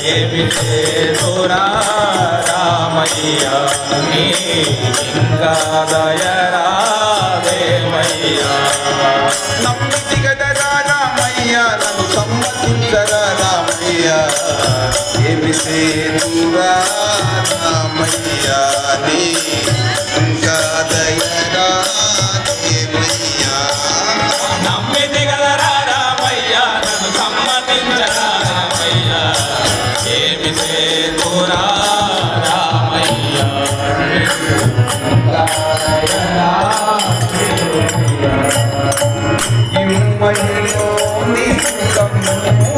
ఏమి చేతురా రామయ్య నీ ఇంకా దయరాదేమయ్యా నమ్మితి గదరా రామయ్య నన్ను సమ్మతించరా రామయ్య ఏమి చేతురా రామయ్య నీ ఇంకా దయరాదేమయ్యా నమ్మితి గదరా రామయ్య నన్ను సమ్మతించరా రామయ్య ఏమి చేతురా రామయ్య ఇమ్మడిలోని సంపతితో